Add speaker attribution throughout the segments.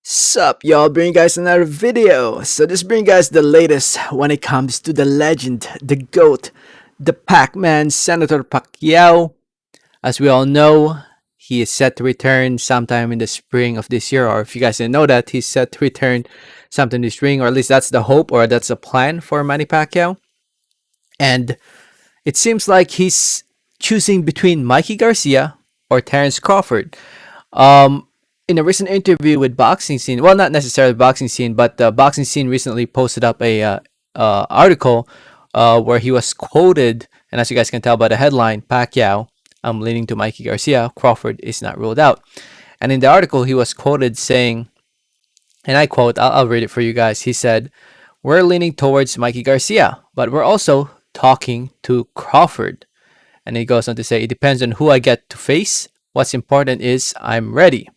Speaker 1: Sup, y'all, bring you guys another video. So this bring you guys the latest when it comes to the legend, the GOAT, the Pac-Man, Senator Pacquiao. As we all know, he is set to return sometime in the spring of this year, or if you guys didn't know that, he's set to return sometime this spring, or at least that's the hope, or that's the plan for Manny Pacquiao. And it seems like he's choosing between Mikey Garcia or Terence Crawford. Um, in a recent interview with Boxing Scene, well, not necessarily Boxing Scene, but Boxing Scene recently posted up a article where he was quoted, and as you guys can tell by the headline, Pacquiao, I'm leaning to Mikey Garcia, Crawford is not ruled out. And in the article, he was quoted saying, and I quote, I'll read it for you guys. He said, "We're leaning towards Mikey Garcia, but we're also talking to Crawford." And he goes on to say, "It depends on who I get to face. What's important is I'm ready."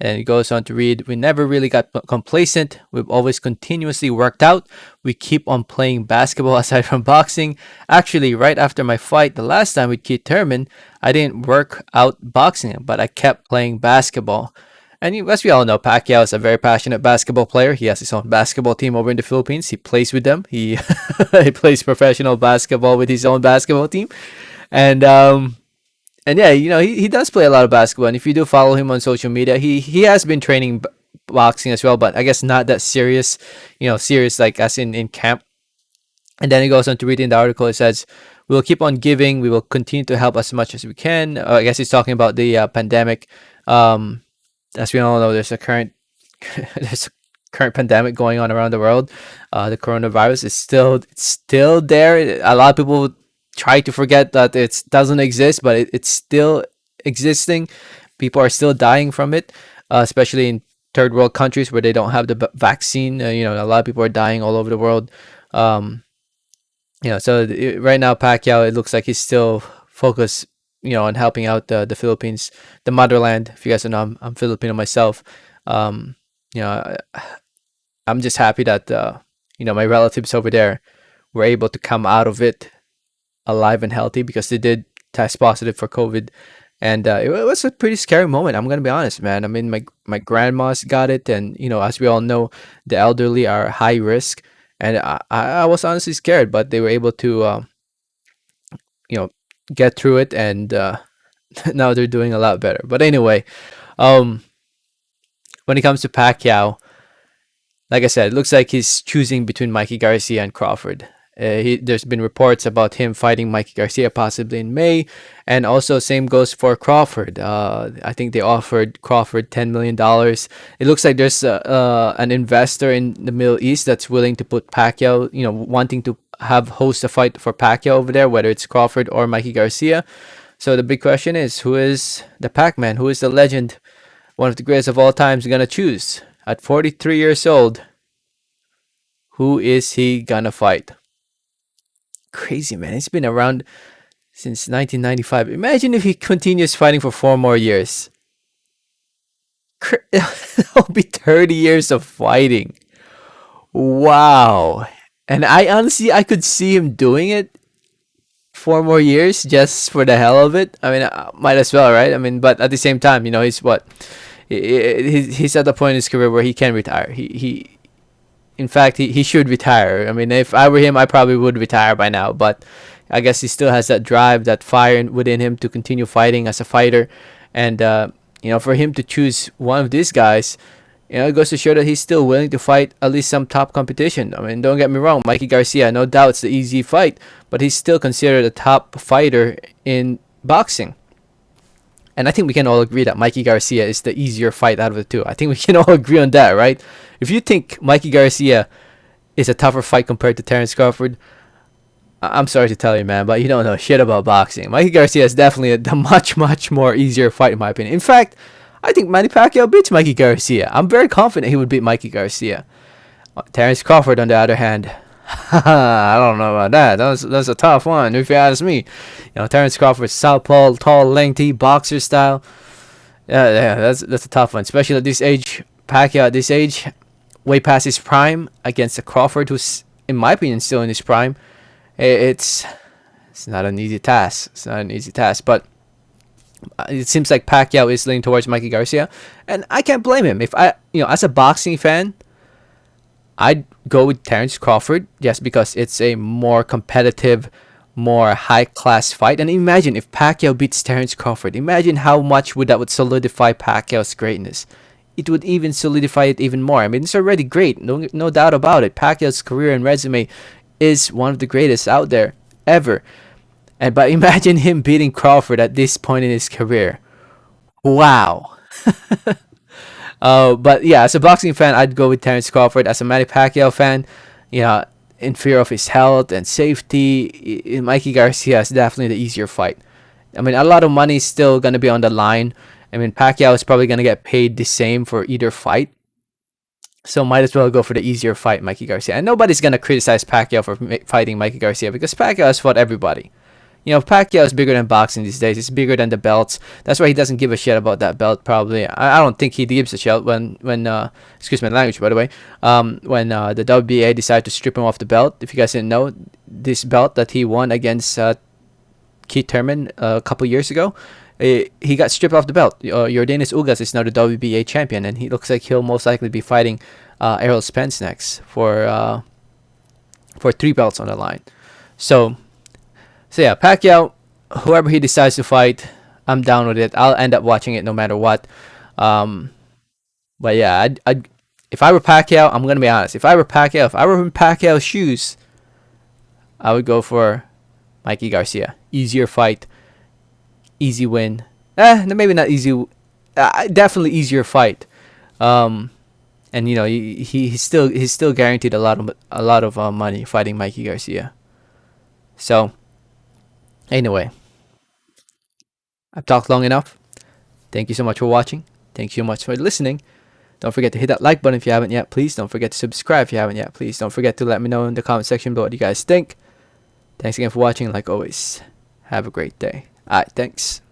Speaker 1: And he goes on to read, "We never really got complacent. We've always continuously worked out. We keep on playing basketball aside from boxing. Actually, right after my fight, the last time with Keith Thurman, I didn't work out boxing, but I kept playing basketball." And as we all know, Pacquiao is a very passionate basketball player. He has his own basketball team over in the Philippines. He plays with them. He he plays professional basketball with his own basketball team. And yeah, he does play a lot of basketball. And if you do follow him on social media, he has been training boxing as well, but I guess not that serious, serious like as in camp. And then he goes on to read in the article. It says, "We'll keep on giving. We will continue to help as much as we can." I guess he's talking about the pandemic. As we all know, there's a current there's a current pandemic going on around the world. The coronavirus is still there. A lot of people try to forget that it doesn't exist, but it's still existing. People are still dying from it, especially in third world countries where they don't have the vaccine. A lot of people are dying all over the world. Um, so right now, Pacquiao, it looks like he's still focused, on helping out the Philippines, the motherland. If you guys don't know, I'm Filipino myself. Um, you know, I'm just happy that my relatives over there were able to come out of it alive and healthy because they did test positive for COVID, and it was a pretty scary moment. I'm gonna be honest, man. I mean, my grandma's got it, and as we all know, the elderly are high risk, and I was honestly scared, but they were able to you know get through it, and now they're doing a lot better. But anyway, um, when it comes to Pacquiao, like I said, it looks like he's choosing between Mikey Garcia and Crawford. There's been reports about him fighting Mikey Garcia possibly in May, and also same goes for Crawford. I think they offered Crawford $10 million. It looks like there's an investor in the Middle East that's willing to put Pacquiao, wanting to have host a fight for Pacquiao over there, whether it's Crawford or Mikey Garcia. So the big question is, who is the Pac-Man? Who is the legend, one of the greatest of all times, gonna choose at 43 years old? Who is he gonna fight? Crazy, man. He's been around since 1995. Imagine if he continues fighting for 4 more years. It'll be 30 years of fighting. Wow. And I could see him doing it 4 more years just for the hell of it. I mean, might as well, right? I mean, but at the same time, he's what? He's at the point in his career where he can retire. In fact, he should retire. I mean, if I were him, I probably would retire by now. But I guess he still has that drive, that fire within him to continue fighting as a fighter. And, for him to choose one of these guys, it goes to show that he's still willing to fight at least some top competition. I mean, don't get me wrong, Mikey Garcia, no doubt it's the easy fight, but he's still considered a top fighter in boxing. And I think we can all agree that Mikey Garcia is the easier fight out of the two. I think we can all agree on that, right? If you think Mikey Garcia is a tougher fight compared to Terence Crawford, I'm sorry to tell you, man, but you don't know shit about boxing. Mikey Garcia is definitely a much, much more easier fight, in my opinion. In fact, I think Manny Pacquiao beats Mikey Garcia. I'm very confident he would beat Mikey Garcia. Terence Crawford, on the other hand, I don't know about that. That's a tough one, if you ask me. Terence Crawford, southpaw, tall, lengthy, boxer style. Yeah, that's a tough one, especially at this age. Pacquiao at this age, way past his prime, against a Crawford who's, in my opinion, still in his prime. It's not an easy task. It's not an easy task, but It seems like Pacquiao is leaning towards Mikey Garcia, and I can't blame him. If I, as a boxing fan, I'd go with Terrence Crawford just because it's a more competitive, more high class fight. And imagine if Pacquiao beats Terrence Crawford. Imagine how much would solidify Pacquiao's greatness. It would even solidify it even more. I mean, it's already great, no doubt about it. Pacquiao's career and resume is one of the greatest out there ever. And but imagine him beating Crawford at this point in his career. Wow. But yeah, as a boxing fan, I'd go with Terrence Crawford. As a Manny Pacquiao fan, yeah, in fear of his health and safety, Mikey Garcia is definitely the easier fight. I mean, a lot of money is still gonna be on the line. I mean, Pacquiao is probably gonna get paid the same for either fight, so might as well go for the easier fight, Mikey Garcia. And nobody's gonna criticize Pacquiao for fighting Mikey Garcia because Pacquiao has fought everybody. Pacquiao is bigger than boxing these days. It's bigger than the belts. That's why he doesn't give a shit about that belt. Probably, I don't think he gives a shit when excuse my language, by the way. When the WBA decided to strip him off the belt. If you guys didn't know, this belt that he won against Keith Thurman a couple years ago, he got stripped off the belt. Yordenis Ugas is now the WBA champion, and he looks like he'll most likely be fighting Errol Spence next for 3 belts on the line. So yeah, Pacquiao, whoever he decides to fight, I'm down with it. I'll end up watching it no matter what. But yeah, if I were Pacquiao, I'm gonna be honest. If I were in Pacquiao's shoes, I would go for Mikey Garcia. Easier fight, easy win. Maybe not easy. Definitely easier fight. And he's still guaranteed a lot of money fighting Mikey Garcia. So anyway, I've talked long enough. Thank you so much for watching. Thank you so much for listening. Don't forget to hit that like button if you haven't yet. Please don't forget to subscribe if you haven't yet. Please don't forget to let me know in the comment section below what you guys think. Thanks again for watching. Like always, have a great day. Alright, thanks.